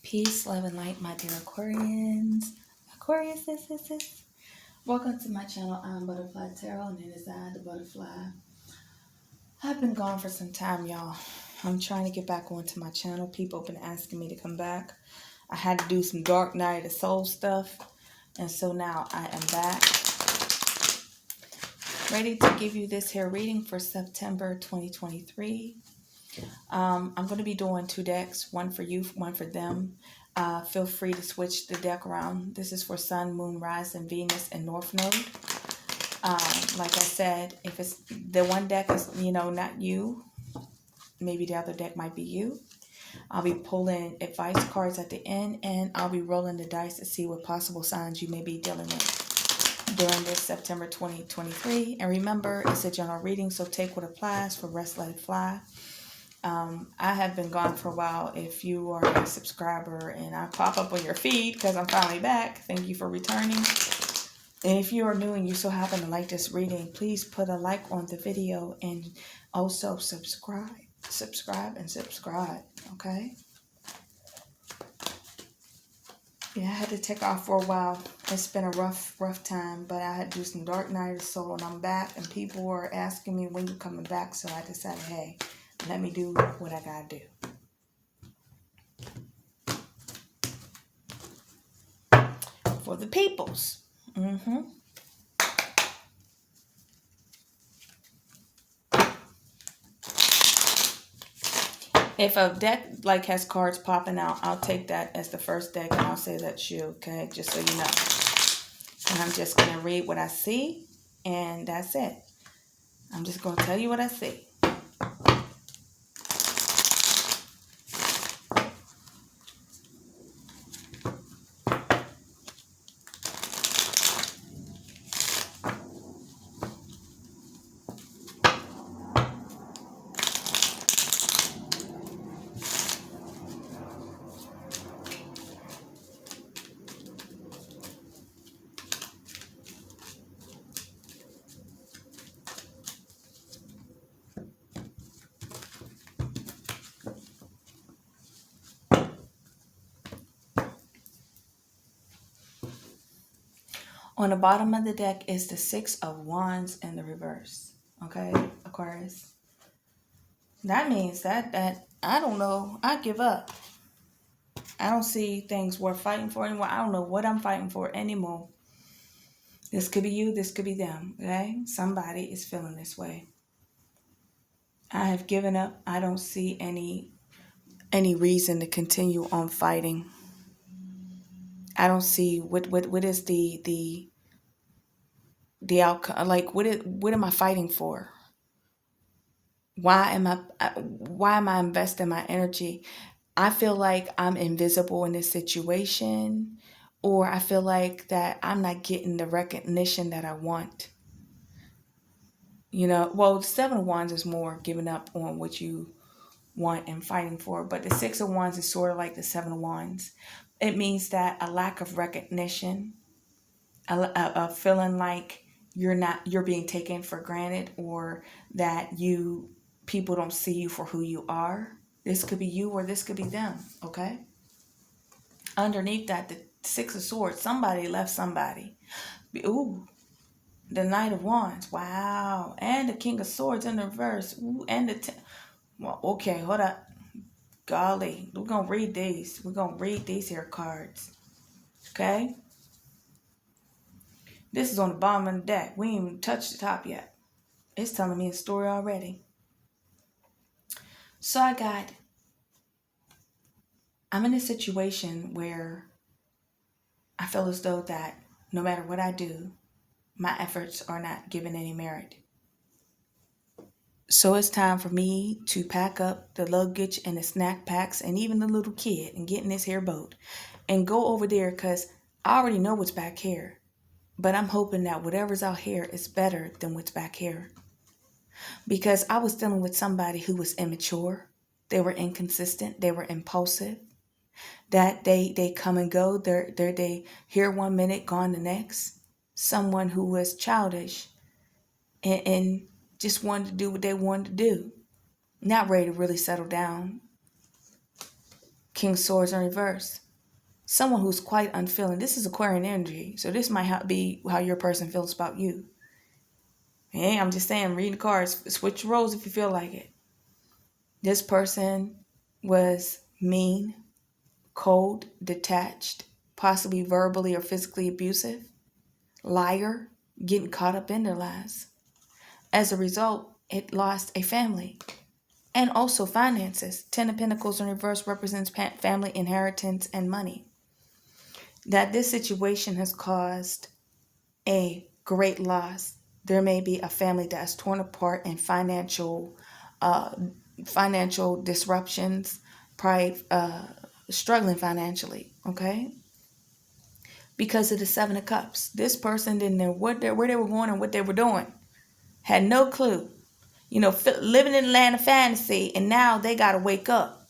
Peace, love, and light, my dear Aquarians. Aquarius, this. Welcome to my channel, EyeAmButterflyTarot, and it is I, the butterfly. I've been gone for some time, y'all. I'm trying to get back onto my channel. People have been asking me to come back. I had to do some dark night of the soul stuff, and so now I am back. Ready to give you this here reading for September 2023. I'm going to be doing 2 decks, one for you, one for them. Feel free to switch the deck around. This is for Sun, Moon, Rising, Venus, and North Node. Like I said, if it's the one deck is, not you, maybe the other deck might be you. I'll be pulling advice cards at the end, and I'll be rolling the dice to see what possible signs you may be dealing with during this September 2023. And remember, it's a general reading, so take what applies, for rest let it fly. I have been gone for a while. If you are a subscriber and I pop up on your feed because I'm finally back, thank you for returning. And if you are new and you so happen to like this reading, please put a like on the video and also subscribe, okay? Yeah, I had to take off for a while. It's been a rough time, but I had to do some dark night of the soul, and I'm back, and people were asking me when you coming back, so I decided, hey, let me do what I gotta do. For the peoples. If a deck has cards popping out, I'll take that as the first deck, and I'll say that's you, okay? Just so you know. And I'm just gonna read what I see, and that's it. I'm just gonna tell you what I see. On the bottom of the deck is the 6 of Wands in the reverse. Okay, Aquarius. That means that I don't know. I give up. I don't see things worth fighting for anymore. I don't know what I'm fighting for anymore. This could be you. This could be them. Okay? Somebody is feeling this way. I have given up. I don't see any reason to continue on fighting. I don't see what is the outcome. Like, what am I fighting for? Why am I investing my energy? I feel like I'm invisible in this situation, or I feel like that I'm not getting the recognition that I want. Well, the 7 of Wands is more giving up on what you want and fighting for, but the 6 of Wands is sort of like the 7 of Wands. It means that a lack of recognition, a feeling like you're being taken for granted, or that people don't see you for who you are. This could be you, or this could be them, okay? Underneath that, the 6 of Swords, somebody left somebody. Ooh, the Knight of Wands, wow. And the King of Swords in the reverse. Ooh, and well, okay, hold up. Golly, we're going to read these. We're going to read these here cards, okay? This is on the bottom of the deck. We ain't even touched the top yet. It's telling me a story already. So I'm in a situation where I feel as though that no matter what I do, my efforts are not given any merit. So it's time for me to pack up the luggage and the snack packs and even the little kid and get in this here boat and go over there, because I already know what's back here. But I'm hoping that whatever's out here is better than what's back here. Because I was dealing with somebody who was immature. They were inconsistent. They were impulsive. That they come and go. They here one minute, gone the next. Someone who was childish and just wanted to do what they wanted to do. Not ready to really settle down. King of Swords in reverse. Someone who's quite unfeeling. This is Aquarian energy, so this might be how your person feels about you. Hey, I'm just saying, reading the cards, switch roles if you feel like it. This person was mean, cold, detached, possibly verbally or physically abusive, liar, getting caught up in their lies. As a result, it lost a family and also finances. 10 of Pentacles in reverse represents family, inheritance, and money. That this situation has caused a great loss. There may be a family that's torn apart and financial disruptions, probably struggling financially, okay? Because of the Seven of Cups. This person didn't know where they were going and what they were doing. Had no clue. Living in the land of fantasy, and now they got to wake up.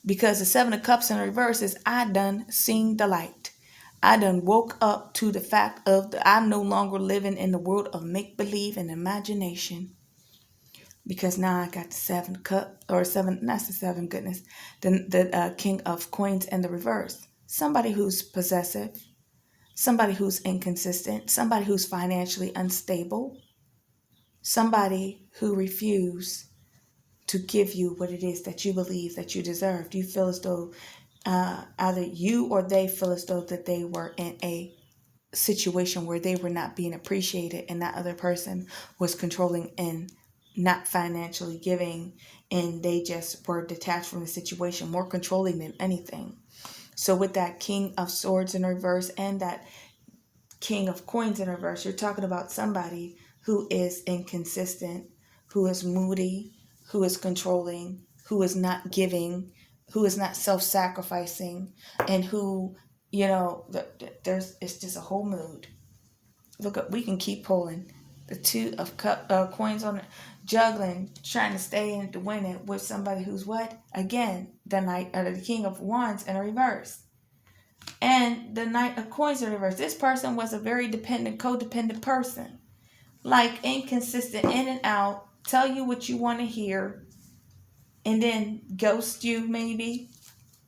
Because the Seven of Cups in reverse is, I done seen the light. I done woke up to the fact of I'm no longer living in the world of make-believe and imagination. Because now I got the Seven Cup, or seven, not the seven, goodness, the King of Coins in the reverse. Somebody who's possessive, somebody who's inconsistent, somebody who's financially unstable, somebody who refused to give you what it is that you believe that you deserve. You feel as though either you or they feel as though that they were in a situation where they were not being appreciated, and that other person was controlling and not financially giving, and they just were detached from the situation, more controlling than anything. So with that King of Swords in reverse and that King of Coins in reverse, you're talking about somebody who is inconsistent, who is moody, who is controlling, who is not giving, who is not self-sacrificing, and who, it's just a whole mood. Look up, we can keep pulling. The Two of Coins on juggling, trying to stay in to win it with somebody who's what? Again, the King of Wands in a reverse. And the Knight of Coins in reverse. This person was a very dependent, codependent person. Like inconsistent, in and out, tell you what you want to hear, and then ghost you maybe.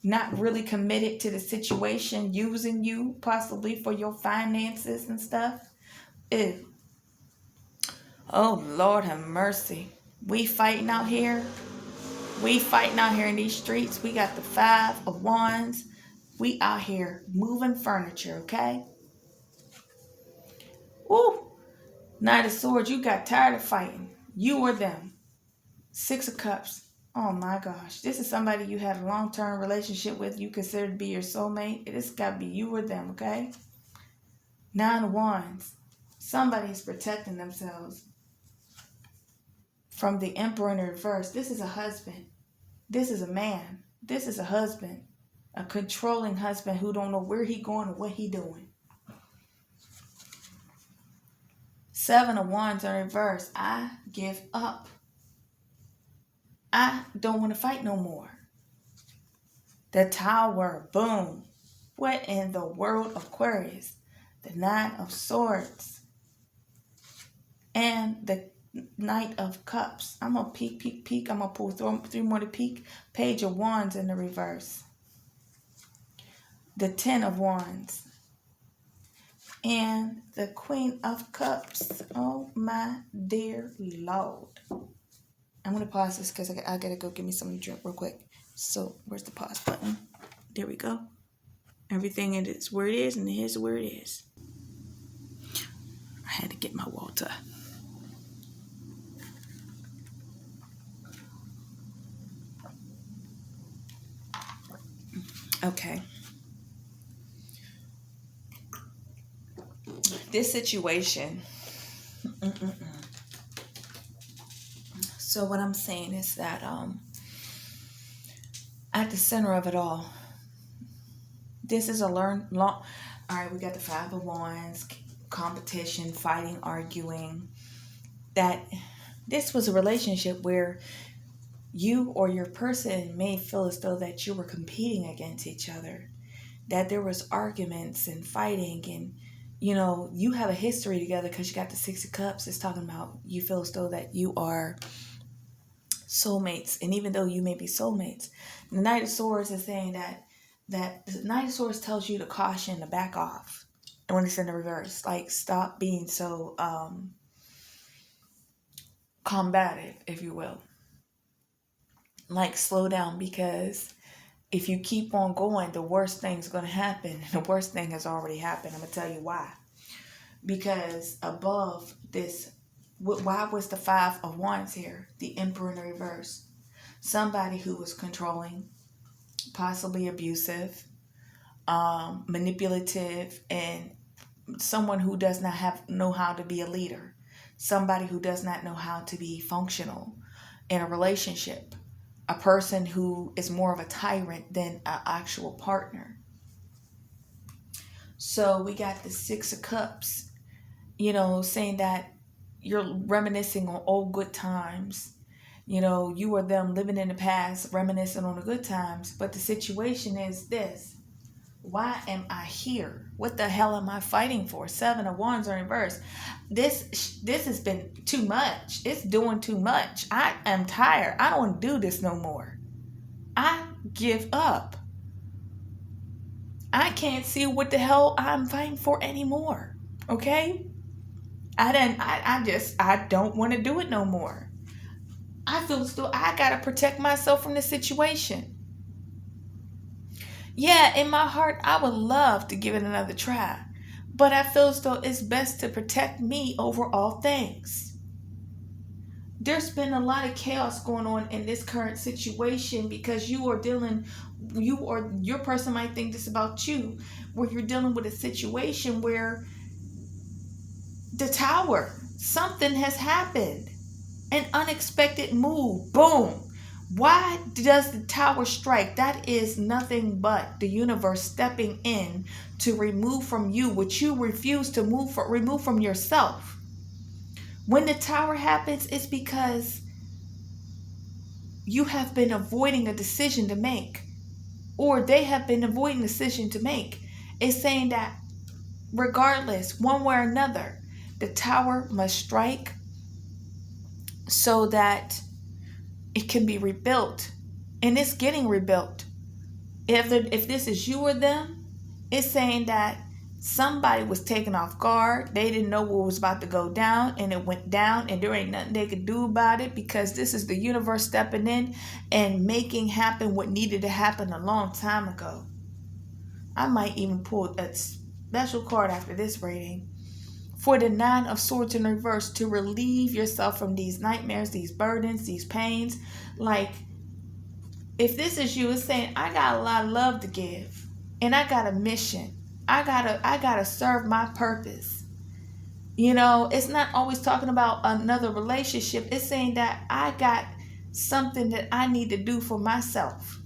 Not really committed to the situation, using you possibly for your finances and stuff. Ew. Oh, Lord have mercy. We fighting out here. We fighting out here in these streets. We got the Five of Wands. We out here moving furniture, okay? Ooh. Knight of Swords, you got tired of fighting. You or them. Six of Cups. Oh my gosh. This is somebody you had a long-term relationship with. You consider to be your soulmate. This got to be you or them, okay? Nine of Wands. Somebody's protecting themselves from the Emperor in reverse. This is a husband. This is a man. This is a husband. A controlling husband who don't know where he going or what he doing. Seven of Wands in reverse. I give up. I don't want to fight no more. The Tower. Boom. What in the world, Aquarius? The Nine of Swords. And the Knight of Cups. I'm going to peek. I'm going to pull three more to peek. Page of Wands in the reverse. The Ten of Wands. And the Queen of Cups. Oh, my dear Lord. I'm going to pause this because I got to go get me something to drink real quick. So, where's the pause button? There we go. Everything is where it is, and here's where it is. I had to get my water. Okay. This situation. So what I'm saying is that at the center of it all, this is all right, we got the Five of Wands, competition, fighting, arguing. That this was a relationship where you or your person may feel as though that you were competing against each other, that there was arguments and fighting, and you have a history together because you got the Six of Cups. It's talking about you feel as though that you are soulmates, and even though you may be soulmates, The Knight of Swords is saying that the Knight of Swords tells you to caution, to back off. And when it's in the reverse, like stop being so combative, if you will. Like slow down, because if you keep on going, the worst thing's going to happen. The worst thing has already happened. I'm going to tell you why. Because above this, why was the Five of Wands here? The Emperor in the reverse. Somebody who was controlling, possibly abusive, manipulative, and someone who does not know how to be a leader. Somebody who does not know how to be functional in a relationship. A person who is more of a tyrant than an actual partner. So we got the Six of Cups, saying that you're reminiscing on old good times. You or them living in the past, reminiscing on the good times. But the situation is this. Why am I here? What the hell am I fighting for? Seven of Wands are in reverse. This has been too much. It's doing too much. I am tired. I don't do this no more. I give up. I can't see what the hell I'm fighting for anymore. Okay? I don't want to do it no more. I feel still I gotta protect myself from the situation. Yeah, in my heart, I would love to give it another try. But I feel as though it's best to protect me over all things. There's been a lot of chaos going on in this current situation because your person might think this about you, where you're dealing with a situation where the Tower, something has happened. An unexpected move. Boom. Why does the Tower strike? That is nothing but the universe stepping in to remove from you what you refuse to remove from yourself. When the Tower happens, it's because you have been avoiding a decision to make, or they have been avoiding a decision to make. It's saying that regardless, one way or another, the Tower must strike so that it can be rebuilt. And it's getting rebuilt. If this is you or them, it's saying that somebody was taken off guard. They didn't know what was about to go down, and it went down, and there ain't nothing they could do about it, because this is the universe stepping in and making happen what needed to happen a long time ago. I might even pull a special card after this reading for the Nine of Swords in reverse, to relieve yourself from these nightmares, these burdens, these pains. Like, if this is you, it's saying, I got a lot of love to give, and I got a mission. I gotta serve my purpose. It's not always talking about another relationship. It's saying that I got something that I need to do for myself,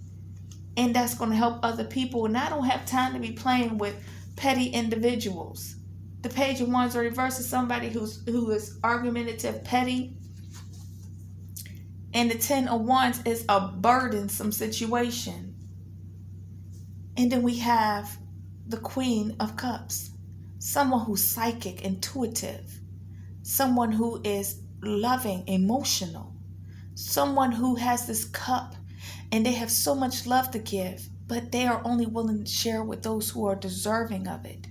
and that's going to help other people. And I don't have time to be playing with petty individuals. The Page of Wands in reverse is somebody who is argumentative, petty. And the Ten of Wands is a burdensome situation. And then we have the Queen of Cups. Someone who's psychic, intuitive. Someone who is loving, emotional. Someone who has this cup and they have so much love to give, but they are only willing to share with those who are deserving of it.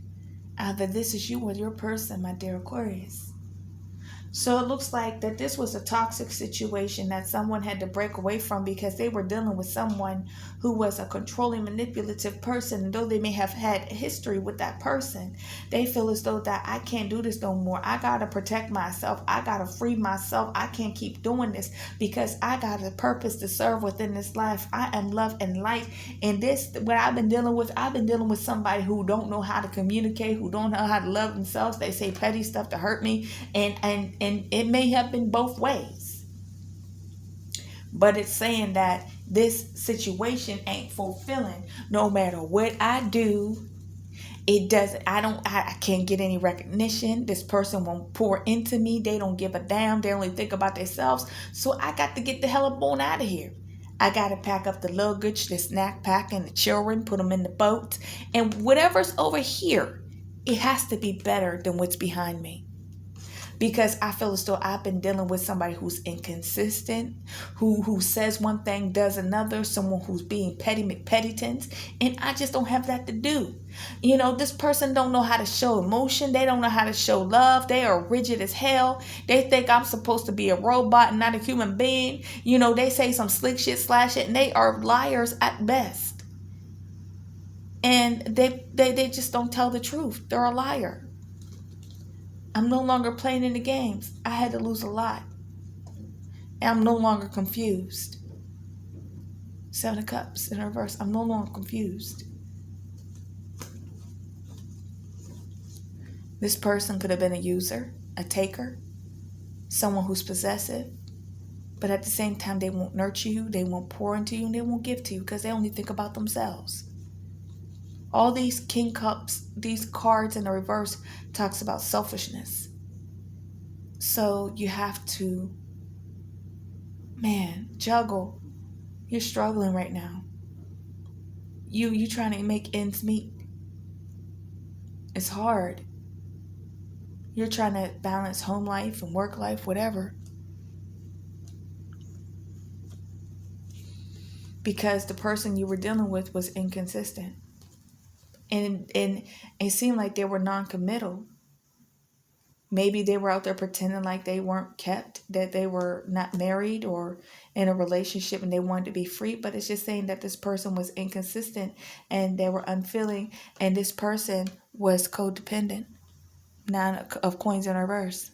Either this is you or your person, my dear Aquarius. So it looks like that this was a toxic situation that someone had to break away from, because they were dealing with someone who was a controlling, manipulative person. And though they may have had history with that person, they feel as though that I can't do this no more. I got to protect myself. I got to free myself. I can't keep doing this because I got a purpose to serve within this life. I am love and light. And this, what I've been dealing with somebody who don't know how to communicate, who don't know how to love themselves. They say petty stuff to hurt me. And it may have been both ways. But it's saying that this situation ain't fulfilling. No matter what I do, it doesn't. I can't get any recognition. This person won't pour into me. They don't give a damn. They only think about themselves. So I got to get the hell up on out of here. I got to pack up the luggage, the snack pack, and the children, put them in the boat. And whatever's over here, it has to be better than what's behind me. Because I feel as though I've been dealing with somebody who's inconsistent, who says one thing, does another, someone who's being petty McPettytons, and I just don't have that to do. You know, this person don't know how to show emotion. They don't know how to show love. They are rigid as hell. They think I'm supposed to be a robot and not a human being. You know, they say some slick shit, slash it, and they are liars at best. And they just don't tell the truth. They're a liar. I'm no longer playing in the games. I had to lose a lot. And I'm no longer confused. 7 of Cups in reverse. I'm no longer confused. This person could have been a user, a taker, someone who's possessive. But at the same time, they won't nurture you, they won't pour into you, and they won't give to you because they only think about themselves. All these King Cups, these cards in the reverse, talks about selfishness. So you have to, juggle. You're struggling right now. You trying to make ends meet. It's hard. You're trying to balance home life and work life, whatever. Because the person you were dealing with was inconsistent. And it seemed like they were non-committal. Maybe they were out there pretending like they weren't kept, that they were not married or in a relationship and they wanted to be free. But it's just saying that this person was inconsistent and they were unfeeling. And this person was codependent. 9 of Coins in reverse.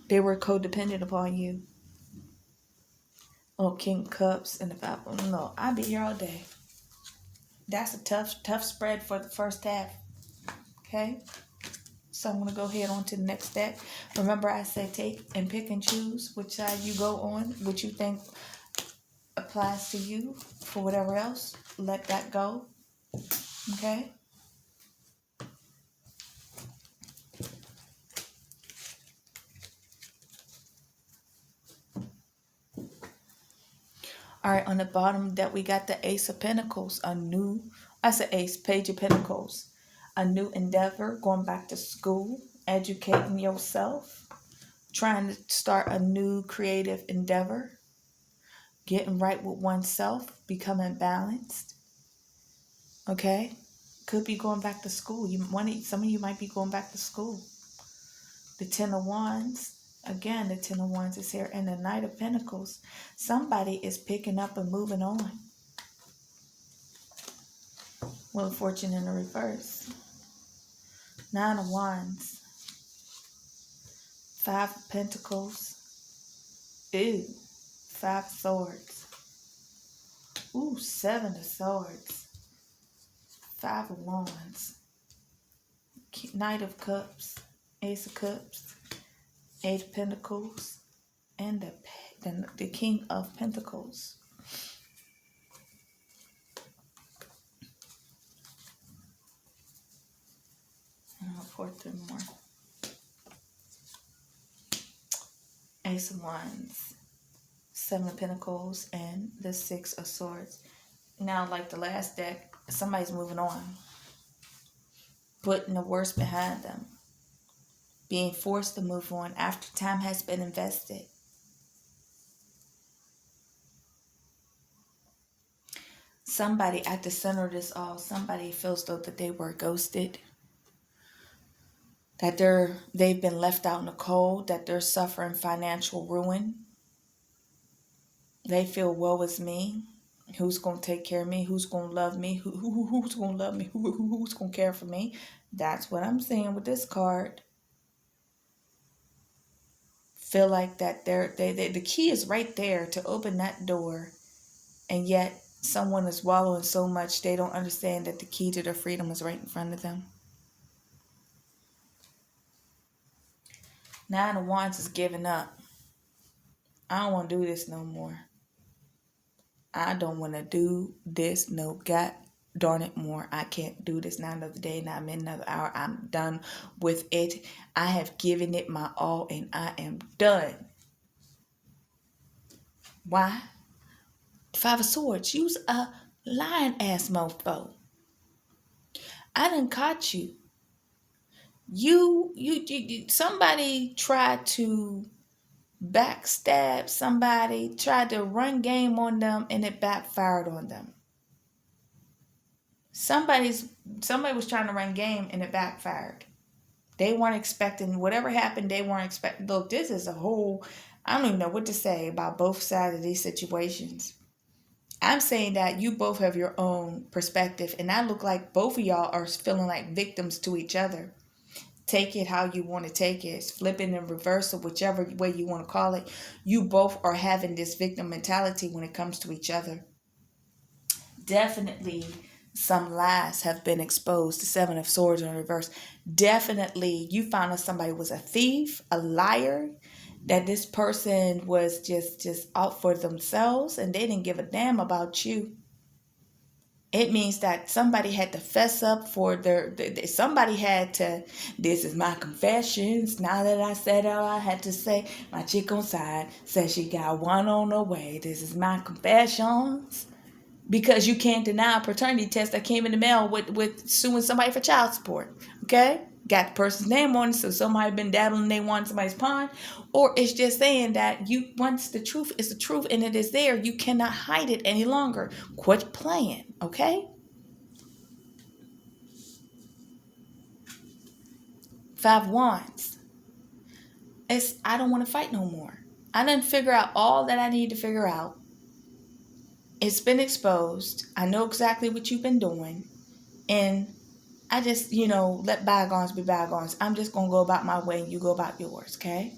They were codependent upon you. Oh, King of Cups and the 5. No, I'll be here all day. That's a tough spread for the first half. Okay? So I'm going to go ahead on to the next deck. Remember, I said take and pick and choose which side you go on, which you think applies to you. For whatever else, let that go. Okay? All right, on the bottom that we got the Ace of Pentacles, Page of Pentacles. A new endeavor, going back to school, educating yourself, trying to start a new creative endeavor, getting right with oneself, becoming balanced. Okay? Could be going back to school. Some of you might be going back to school. The 10 of Wands. Again, the 10 of Wands is here. And the Knight of Pentacles. Somebody is picking up and moving on. Wheel of Fortune in the reverse. 9 of Wands. 5 of Pentacles. Ooh. 5 of Swords. Ooh, 7 of Swords. 5 of Wands. Knight of Cups. Ace of Cups. 8 of Pentacles. And the King of Pentacles. I'll pour 3 more. Ace of Wands, 7 of Pentacles, and the 6 of Swords. Now, like the last deck, somebody's moving on. Putting the worst behind them. Being forced to move on after time has been invested. Somebody at the center of this all, somebody feels though that they were ghosted. That they've been left out in the cold, that they're suffering financial ruin. They feel, woe is me. Who's going to take care of me? Who's going to love me? Who's going to love me? Who's going to care for me? That's what I'm seeing with this card. Feel like that the key is right there to open that door. And yet someone is wallowing so much they don't understand that the key to their freedom is right in front of them. 9 of Wands is giving up. I don't want to do this no more. I don't want to do this no god darn it more. I can't do this not another day, not another hour. I'm done with it. I have given it my all and I am done. Why? 5 of Swords. You's a lying ass mofo. I done caught you Somebody tried to backstab somebody, tried to run game on them, and it backfired on them. Somebody was trying to run game and it backfired. They weren't expecting whatever happened. They weren't expecting. Look, this is a whole, I don't even know what to say about both sides of these situations. I'm saying that you both have your own perspective, and I look like both of y'all are feeling like victims to each other. Take it how you want to take it. Flipping and reversal, whichever way you want to call it. You both are having this victim mentality when it comes to each other. Definitely some lies have been exposed. The Seven of Swords in reverse. Definitely you found out somebody was a thief, a liar, that this person was just out for themselves and they didn't give a damn about you. It means that somebody had to fess up for somebody had to, this is my confessions. Now that I said all I had to say, my chick on side said she got one on the way. This is my confessions. Because you can't deny a paternity test that came in the mail with suing somebody for child support. Okay? Got the person's name on it, so somebody been dabbling they want somebody's pond. Or it's just saying that once the truth is the truth and it is there, you cannot hide it any longer. Quit playing, okay? 5 Wands. I don't want to fight no more. I done figure out all that I need to figure out. It's been exposed. I know exactly what you've been doing. And I just, let bygones be bygones. I'm just going to go about my way and you go about yours, okay?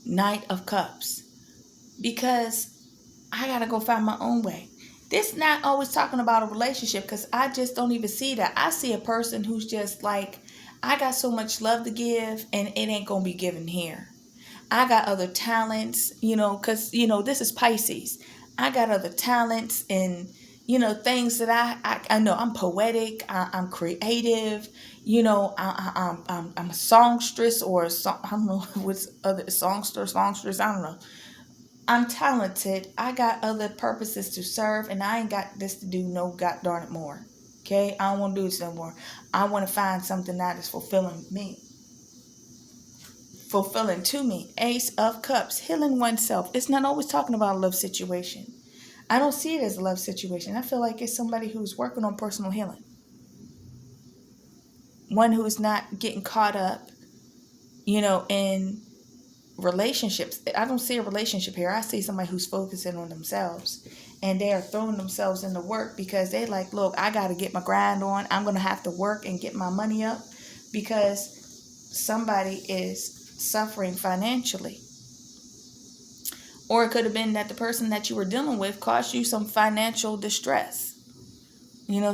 Knight of Cups. Because I got to go find my own way. This not always talking about a relationship, because I just don't even see that. I see a person who's just like, I got so much love to give and it ain't going to be given here. I got other talents, because, this is Pisces. I got other talents and, things that I know. I'm poetic. I'm creative. I'm a songstress or I don't know what's other songstress. I don't know. I'm talented. I got other purposes to serve, and I ain't got this to do no god darn it more. Okay? I don't want to do this no more. I want to find something that is fulfilling to me. Ace of Cups, healing oneself. It's not always talking about a love situation. I don't see it as a love situation. I feel like it's somebody who's working on personal healing. One who's not getting caught up, in relationships. I don't see a relationship here. I see somebody who's focusing on themselves, and they are throwing themselves into work because they like, look, I got to get my grind on. I'm going to have to work and get my money up because somebody is suffering financially. Or it could have been that the person that you were dealing with caused you some financial distress,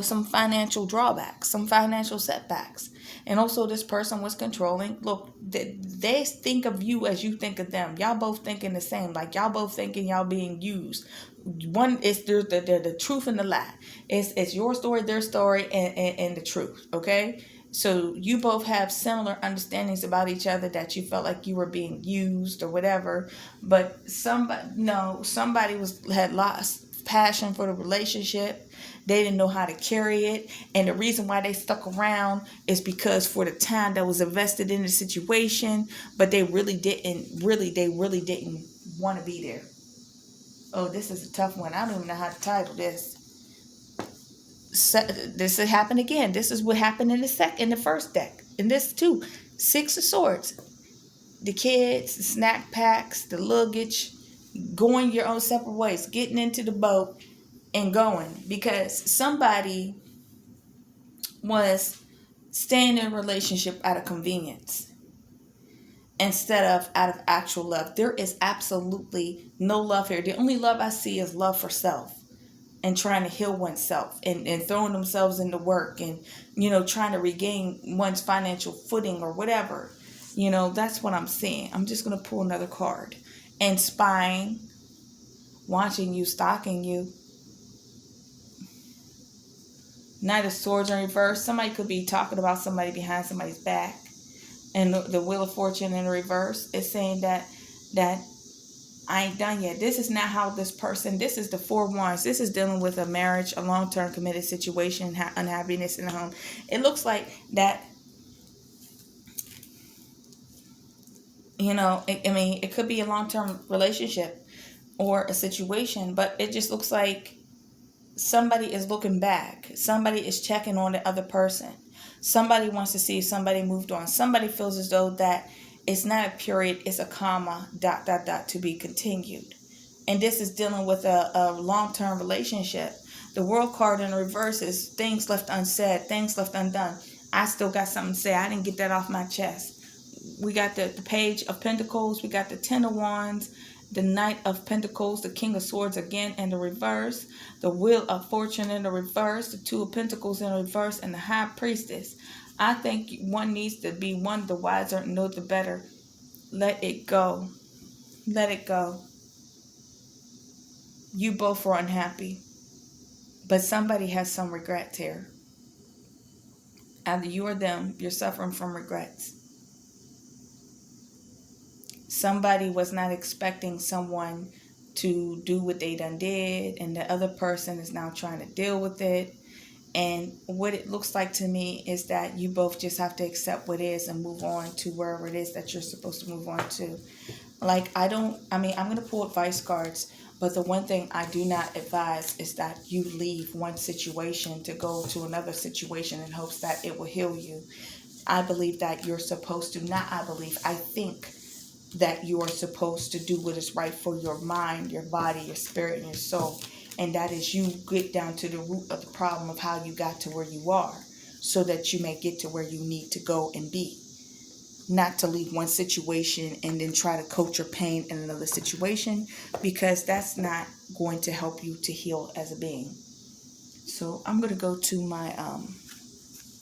some financial drawbacks, some financial setbacks. And also this person was controlling. Look, they think of you as you think of them. Y'all both thinking the same. Like y'all both thinking y'all being used. One is the truth and the lie. It's your story, their story, and the truth. Okay? So you both have similar understandings about each other, that you felt like you were being used or whatever. But somebody had lost passion for the relationship. They didn't know how to carry it. And the reason why they stuck around is because for the time that was invested in the situation, but they really didn't want to be there. Oh, this is a tough one. I don't even know how to title this. This will happen again. This is what happened in the first deck. And this too. 6 of Swords. The kids, the snack packs, the luggage, going your own separate ways, getting into the boat and going, because somebody was staying in a relationship out of convenience instead of out of actual love. There is absolutely no love here. The only love I see is love for self and trying to heal oneself and throwing themselves into work and, trying to regain one's financial footing or whatever. That's what I'm seeing. I'm just going to pull another card. And spying, watching you, stalking you. Knight of Swords in reverse. Somebody could be talking about somebody behind somebody's back. And the Wheel of Fortune in reverse is saying that I ain't done yet. This is not how this person, this is the 4 Wands. This is dealing with a marriage, a long-term committed situation, unhappiness in the home. It looks like that, you know, I mean, it could be a long-term relationship or a situation, but it just looks like somebody is looking back. Somebody is checking on the other person. Somebody wants to see if somebody moved on. Somebody feels as though that it's not a period, it's a comma, ... to be continued. And this is dealing with a long-term relationship. The World card in reverse is things left unsaid, things left undone. I still got something to say. I didn't get that off my chest. We got the Page of Pentacles. We got the Ten of Wands, the Knight of Pentacles, the King of Swords again in the reverse, the Wheel of Fortune in the reverse, the Two of Pentacles in the reverse, and the High Priestess. I think one needs to be one the wiser and know the better. Let it go. Let it go. You both are unhappy, but somebody has some regrets here. Either you or them, you're suffering from regrets. Somebody was not expecting someone to do what they done did, and the other person is now trying to deal with it. And what it looks like to me is that you both just have to accept what is and move on to wherever it is that you're supposed to move on to. Like, I'm going to pull advice cards, but the one thing I do not advise is that you leave one situation to go to another situation in hopes that it will heal you. I believe that you're supposed to, I think that you are supposed to do what is right for your mind, your body, your spirit, and your soul. And that is you get down to the root of the problem of how you got to where you are so that you may get to where you need to go and be. Not to leave one situation and then try to coach your pain in another situation, because that's not going to help you to heal as a being. So I'm going to go to my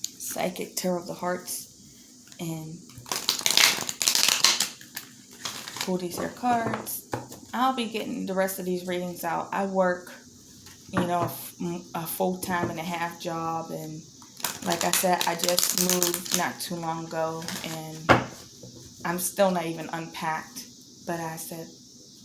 Psychic Tarot of the Hearts and pull these here cards. I'll be getting the rest of these readings out. I work, a full-time and a half job, and like I said, I just moved not too long ago, and I'm still not even unpacked. But I said,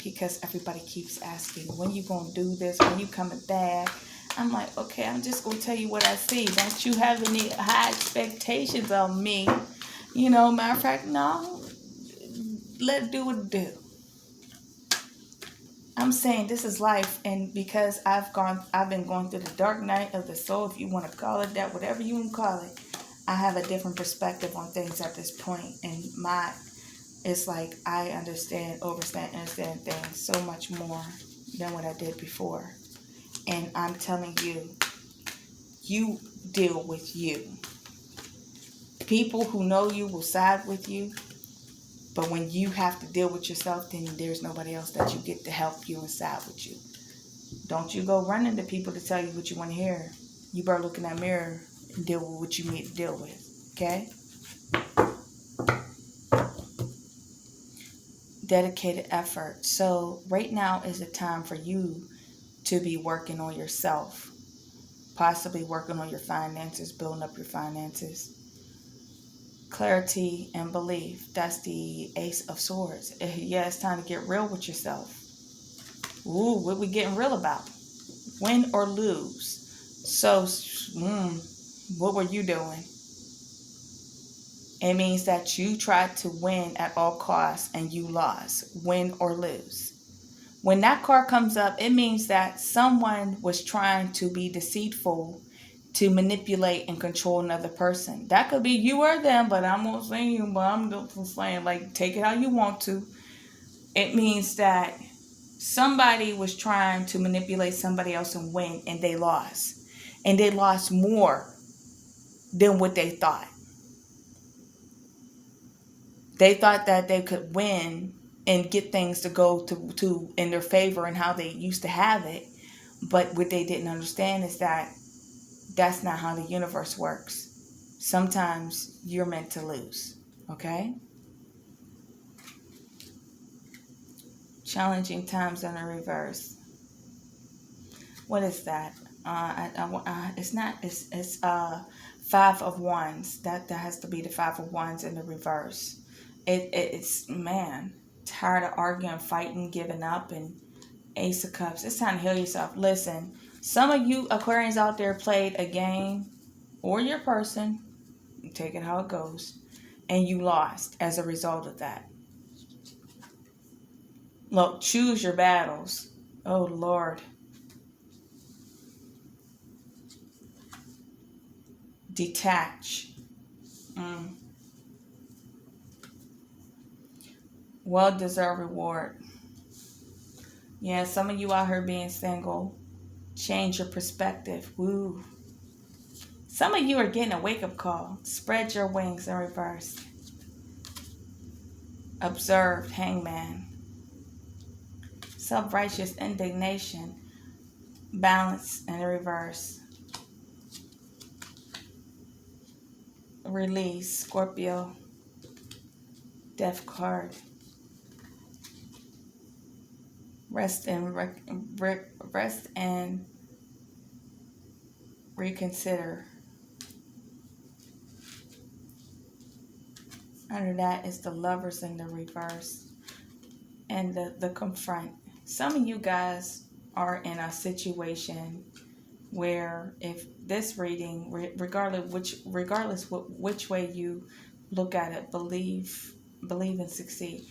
because everybody keeps asking, when you gonna do this? When you coming back? I'm like, okay, I'm just gonna tell you what I see. Don't you have any high expectations of me? Matter of fact, no. Let it do what it do. I'm saying this is life, and because I've been going through the dark night of the soul, if you want to call it that, whatever you want to call it, I have a different perspective on things at this point, and it's like I understand things so much more than what I did before. And I'm telling you, you deal with you. People who know you will side with you. But when you have to deal with yourself, then there's nobody else that you get to help you and side with you. Don't you go running to people to tell you what you want to hear. You better look in that mirror and deal with what you need to deal with. Okay? Dedicated effort. So right now is the time for you to be working on yourself. Possibly working on your finances, building up your finances. Clarity and belief. That's the Ace of Swords. Yeah, it's time to get real with yourself. Ooh, what we getting real about? Win or lose. So, what were you doing? It means that you tried to win at all costs and you lost. Win or lose. When that card comes up, it means that someone was trying to be deceitful to manipulate and control another person. That could be you or them, but I'm not saying you, but I'm just saying, like, take it how you want to. It means that somebody was trying to manipulate somebody else and win, and they lost. And they lost more than what they thought. They thought that they could win and get things to go to in their favor and how they used to have it. But what they didn't understand is that that's not how the universe works. Sometimes you're meant to lose. Okay? Challenging times in the reverse. What is that? It's Five of Wands. That has to be the Five of Wands in the reverse. It's man. tired of arguing, fighting, giving up, and Ace of Cups. It's time to heal yourself. Listen, some of you Aquarians out there played a game, or your person, take it how it goes, and you lost as a result of that. Look, choose your battles. Oh, Lord. Detach. Well-deserved reward. Yeah, some of you out here being single. Change your perspective. Woo. Some of you are getting a wake-up call. Spread your wings in reverse. Observed. Hangman. Self-righteous indignation. Balance in reverse. Release. Scorpio. Death card. Rest and reconsider. Under that is the Lovers in the reverse. And the confront. Some of you guys are in a situation where, if this reading, regardless which way you look at it, believe and succeed.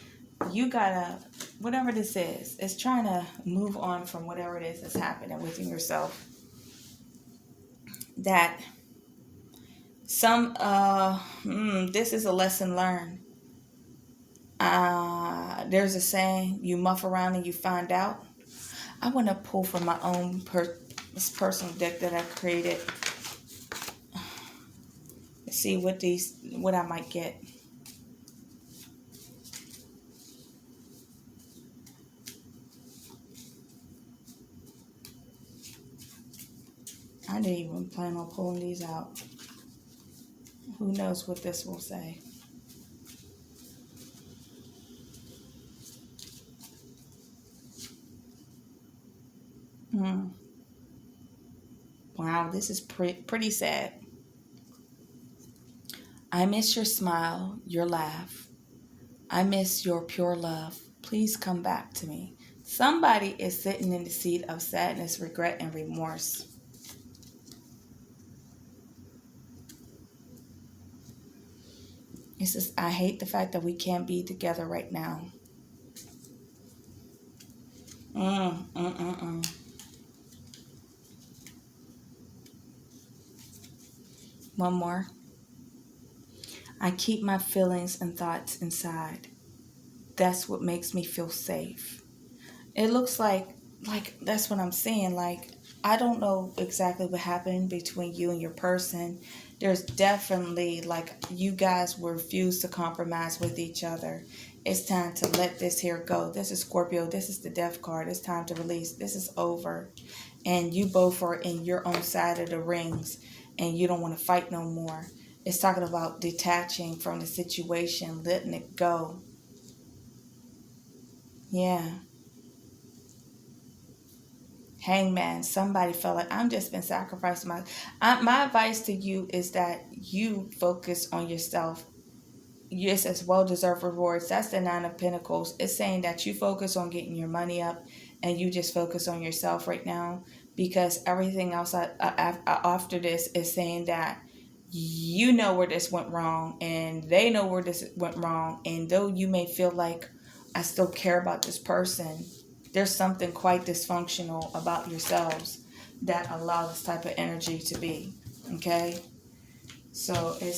You gotta, whatever this is, it's trying to move on from whatever it is that's happening within yourself. That this is a lesson learned. There's a saying, you muff around and you find out. I want to pull from my own personal deck that I created. Let's see what I might get. I didn't even plan on pulling these out. Who knows what this will say. Wow, this is pretty sad. I miss your smile, your laugh. I miss your pure love. Please come back to me. Somebody is sitting in the seat of sadness, regret, and remorse. It says, I hate the fact that we can't be together right now. One more. I keep my feelings and thoughts inside. That's what makes me feel safe. It looks like that's what I'm saying. Like, I don't know exactly what happened between you and your person. There's definitely, like, you guys refuse to compromise with each other. It's time to let this here go. This is Scorpio. This is the death card. It's time to release. This is over. And you both are in your own side of the rings. And you don't want to fight no more. It's talking about detaching from the situation. Letting it go. Yeah. Hangman, somebody felt like I'm just been sacrificing my advice to you is that you focus on yourself. Yes, it's well-deserved rewards. That's the Nine of Pentacles. It's saying that you focus on getting your money up and you just focus on yourself right now, because everything else after this is saying that you know where this went wrong and they know where this went wrong. And though you may feel like I still care about this person, there's something quite dysfunctional about yourselves that allow this type of energy to be. Okay? So it's